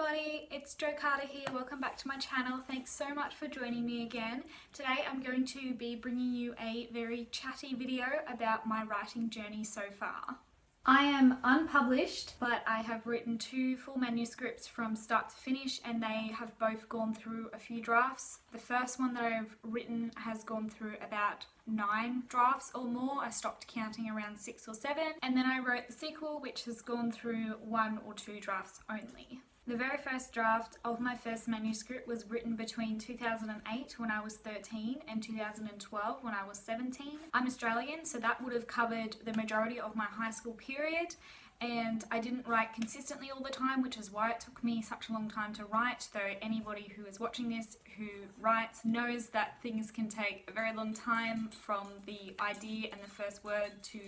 everybody, it's Jo Carter here. Welcome back to my channel. Thanks so much for joining me again. Today I'm going to be bringing you a very chatty video about my writing journey so far. I am unpublished, but I have written 2 full manuscripts from start to finish, and they have both gone through a few drafts. The first one that I've written has gone through about 9 drafts or more. I stopped counting around 6 or 7, and then I wrote the sequel, which has gone through 1 or 2 drafts only. The very first draft of my first manuscript was written between 2008 when I was 13 and 2012 when I was 17. I'm Australian, so that would have covered the majority of my high school period, and I didn't write consistently all the time, which is why it took me such a long time to write, though anybody who is watching this who writes knows that things can take a very long time from the idea and the first word to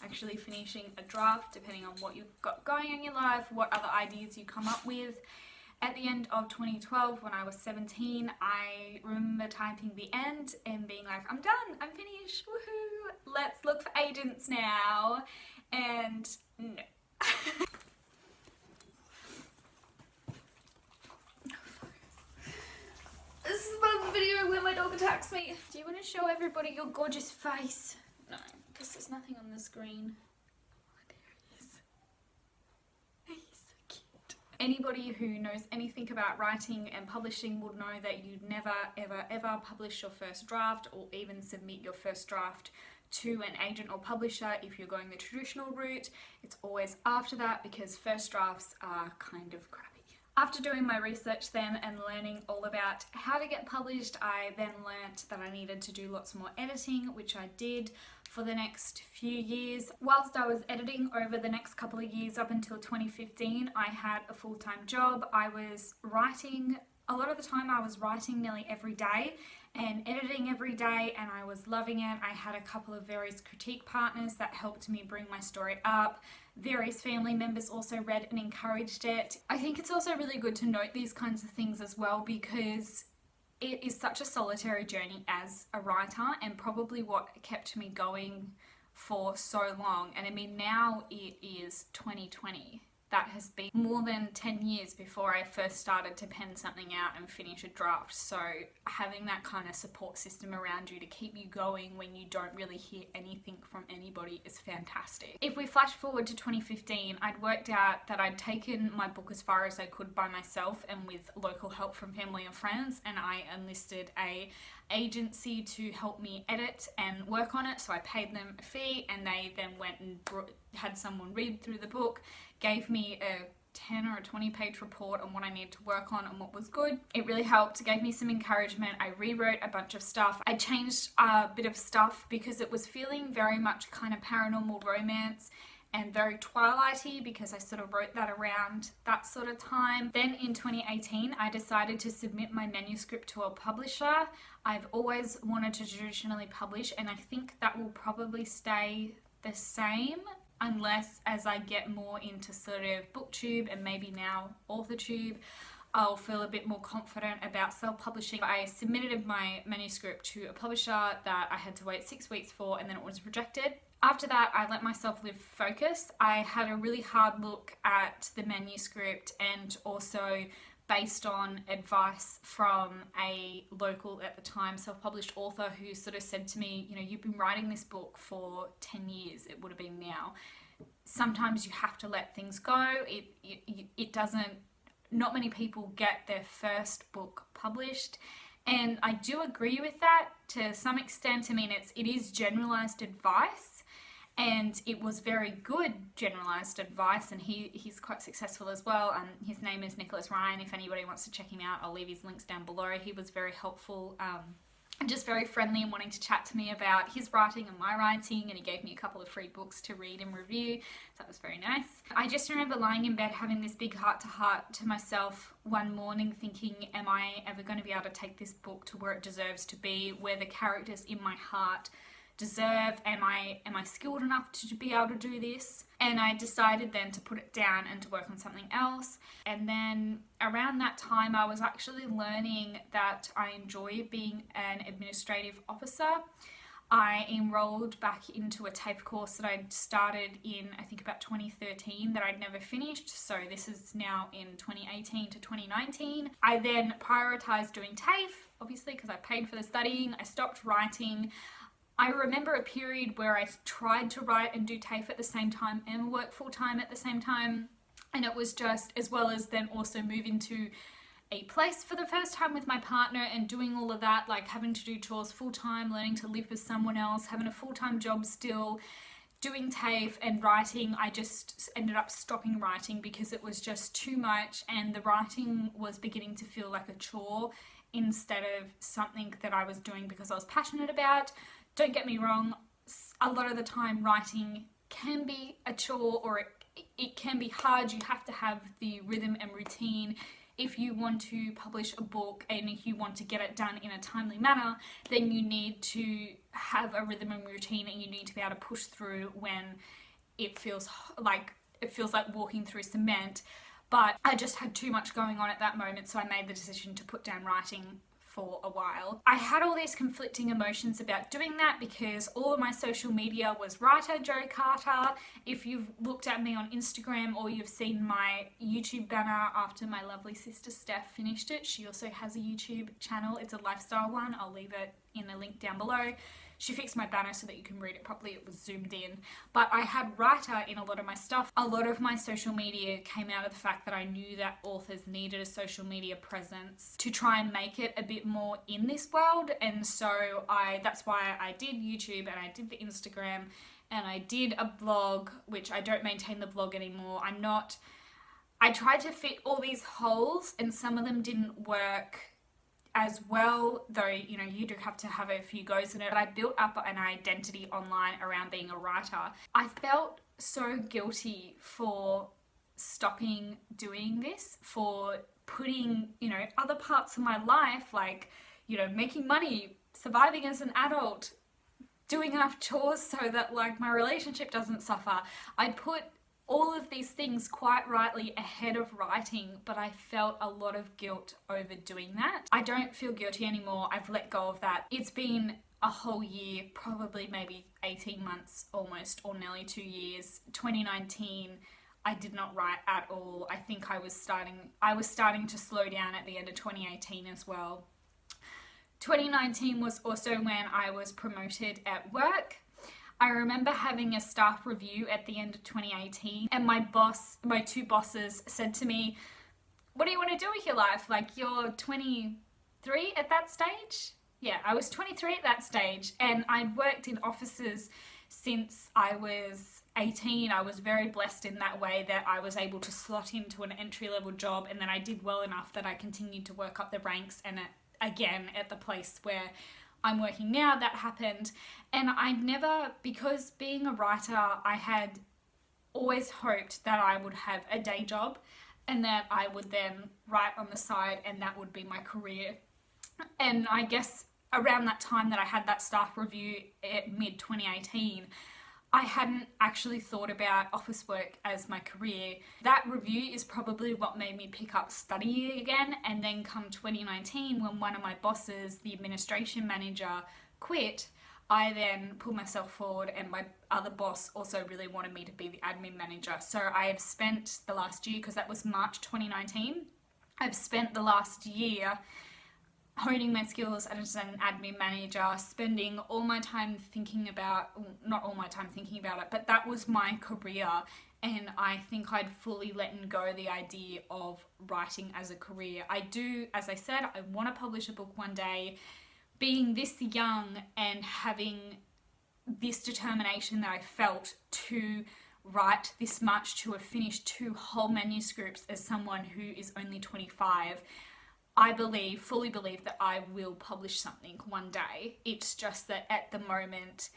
actually finishing a draft, depending on what you've got going in your life, what other ideas you come up with. At the end of 2012, when I was 17, I remember typing the end and being like, I'm done, I'm finished, woohoo, let's look for agents now. And no. This is my video where my dog attacks me. Do you want to show everybody your gorgeous face? No, because there's nothing on the screen. Oh, there he is. He's so cute. Anybody who knows anything about writing and publishing will know that you never ever publish your first draft or even submit your first draft to an agent or publisher if you're going the traditional route. It's always after that, because first drafts are kind of crappy. After doing my research then and learning all about how to get published, I then learnt that I needed to do lots more editing, which I did for the next few years. Whilst I was editing over the next couple of years up until 2015, I had a full-time job. I was writing, a lot of the time I was writing nearly every day and editing every day, and I was loving it. I had a couple of various critique partners that helped me bring my story up. Various family members also read and encouraged it. I think it's also really good to note these kinds of things as well, because it is such a solitary journey as a writer, and probably what kept me going for so long. And I mean, now it is 2020. That has been more than 10 years before I first started to pen something out and finish a draft. So having that kind of support system around you to keep you going when you don't really hear anything from anybody is fantastic. If we flash forward to 2015, I'd worked out that I'd taken my book as far as I could by myself and with local help from family and friends, and I enlisted a agency to help me edit and work on it. So I paid them a fee, and they then went and had someone read through the book, gave me a 10 or a 20 page report on what I needed to work on and what was good. It really helped, gave me some encouragement. I rewrote a bunch of stuff. I changed a bit of stuff because it was feeling very much kind of paranormal romance and very Twilight-y, because I sort of wrote that around that sort of time. Then in 2018, I decided to submit my manuscript to a publisher. I've always wanted to traditionally publish, and I think that will probably stay the same unless, as I get more into sort of booktube and maybe now authortube, I'll feel a bit more confident about self-publishing. I submitted my manuscript to a publisher that I had to wait 6 weeks for, and then it was rejected. After that, I let myself live focus. I had a really hard look at the manuscript, and also based on advice from a local, at the time, self-published author who sort of said to me, you know, you've been writing this book for 10 years, it would have been now. Sometimes you have to let things go. It doesn't, not many people get their first book published. And I do agree with that to some extent. I mean, it is generalized advice, and it was very good generalized advice, and he's quite successful as well. His name is Nicholas Ryan. If anybody wants to check him out, I'll leave his links down below. He was very helpful and just very friendly and wanting to chat to me about his writing and my writing, and he gave me a couple of free books to read and review, so that was very nice. I just remember lying in bed having this big heart-to-heart to myself one morning, thinking, am I ever going to be able to take this book to where it deserves to be, where the characters in my heart deserve? Am I skilled enough to be able to do this? And I decided then to put it down and to work on something else. And then around that time, I was actually learning that I enjoy being an administrative officer. I enrolled back into a TAFE course that I'd started in, I think, about 2013 that I'd never finished. So this is now in 2018 to 2019. I then prioritized doing TAFE, obviously, because I paid for the studying. I stopped writing. I remember a period where I tried to write and do TAFE at the same time and work full-time at the same time. And it was just, as well as then also move into a place for the first time with my partner and doing all of that, like having to do chores full-time, learning to live with someone else, having a full-time job still, doing TAFE and writing. I just ended up stopping writing because it was just too much, and the writing was beginning to feel like a chore instead of something that I was doing because I was passionate about. Don't get me wrong, a lot of the time writing can be a chore, or it can be hard. You have to have the rhythm and routine. If you want to publish a book and if you want to get it done in a timely manner, then you need to have a rhythm and routine, and you need to be able to push through when it feels like walking through cement. But I just had too much going on at that moment, so I made the decision to put down writing for a while. I had all these conflicting emotions about doing that because all of my social media was writer Jo Carter. If you've looked at me on Instagram or you've seen my YouTube banner after my lovely sister Steph finished it, she also has a YouTube channel. It's a lifestyle one. I'll leave it in the link down below. She fixed my banner so that you can read it properly. It was zoomed in. But I had writer in a lot of my stuff. A lot of my social media came out of the fact that I knew that authors needed a social media presence to try and make it a bit more in this world. And so that's why I did YouTube and I did the Instagram and I did a blog, which I don't maintain the blog anymore. I tried to fit all these holes and some of them didn't work as well, though, you know, you do have to have a few goes in it. But I built up an identity online around being a writer. I felt so guilty for stopping doing this, for putting, you know, other parts of my life, like, you know, making money, surviving as an adult, doing enough chores so that, like, my relationship doesn't suffer. I put all of these things quite rightly ahead of writing, but I felt a lot of guilt over doing that. I don't feel guilty anymore. I've let go of that. It's been a whole year, probably maybe 18 months almost, or nearly 2 years. 2019, I did not write at all. I think I was starting to slow down at the end of 2018 as well. 2019 was also when I was promoted at work. I remember having a staff review at the end of 2018 and my two bosses said to me, what do you want to do with your life? Like, you're 23 at that stage? Yeah, I was 23 at that stage and I'd worked in offices since I was 18. I was very blessed in that way that I was able to slot into an entry-level job, and then I did well enough that I continued to work up the ranks, and again at the place where I'm working now, that happened. And I never, because being a writer, I had always hoped that I would have a day job and that I would then write on the side and that would be my career. And I guess around that time that I had that staff review at mid 2018, I hadn't actually thought about office work as my career. That review is probably what made me pick up studying again, and then come 2019 when one of my bosses, the administration manager, quit, I then pulled myself forward and my other boss also really wanted me to be the admin manager. So I have spent the last year, because that was March 2019, I've spent the last year honing my skills as an admin manager, spending all my time thinking about, not all my time thinking about it, but that was my career, and I think I'd fully let go the idea of writing as a career. I do, as I said, I want to publish a book one day. Being this young and having this determination that I felt to write this much, to have finished 2 whole manuscripts as someone who is only 25, I fully believe that I will publish something one day. It's just that at the moment,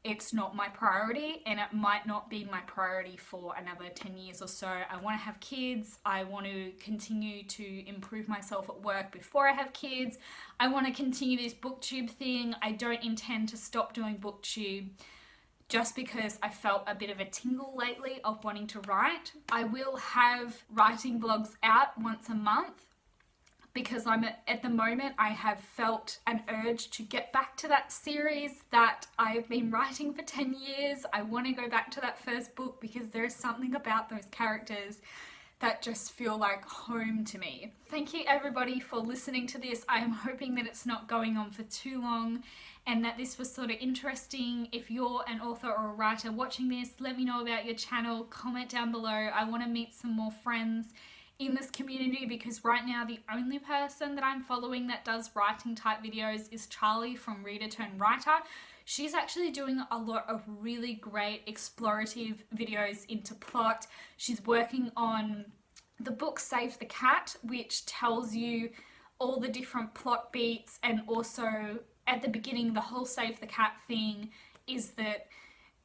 it's not my priority, and it might not be my priority for another 10 years or so. I want to have kids. I want to continue to improve myself at work before I have kids. I want to continue this booktube thing. I don't intend to stop doing booktube just because I felt a bit of a tingle lately of wanting to write. I will have writing blogs out once a month, because at the moment I have felt an urge to get back to that series that I've been writing for 10 years. I want to go back to that first book because there is something about those characters that just feel like home to me. Thank you everybody for listening to this. I am hoping that it's not going on for too long and that this was sort of interesting. If you're an author or a writer watching this, let me know about your channel, comment down below. I want to meet some more friends in this community because right now the only person that I'm following that does writing type videos is Charlie from Reader Turn Writer. She's actually doing a lot of really great explorative videos into plot. She's working on the book Save the Cat, which tells you all the different plot beats, and also at the beginning the whole Save the Cat thing is that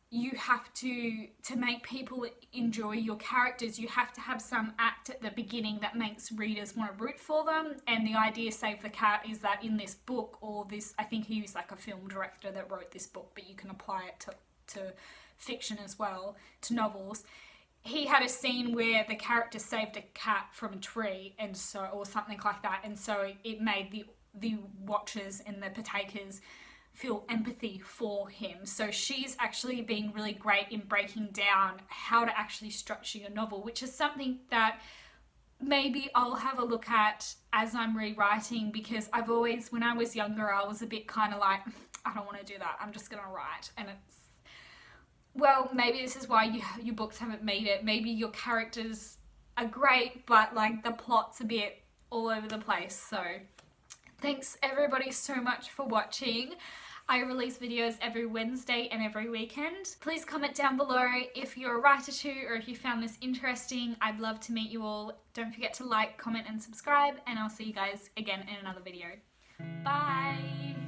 you have to make people enjoy your characters, you have to have some act at the beginning that makes readers want to root for them. And the idea Save the Cat is that in this book, or this, I think he was like a film director that wrote this book, but you can apply it to fiction as well, to novels. He had a scene where the character saved a cat from a tree, and so, or something like that, and so it made the watchers and the partakers feel empathy for him. So she's actually being really great in breaking down how to actually structure your novel, which is something that maybe I'll have a look at as I'm rewriting, because I've always, when I was younger, I was a bit kind of like, I don't want to do that, I'm just gonna write. And it's, well, maybe this is why your books haven't made it. Maybe your characters are great, but like the plot's a bit all over the place. So thanks everybody so much for watching. I release videos every Wednesday and every weekend. Please comment down below if you're a writer too, or if you found this interesting. I'd love to meet you all. Don't forget to like, comment and subscribe, and I'll see you guys again in another video. Bye!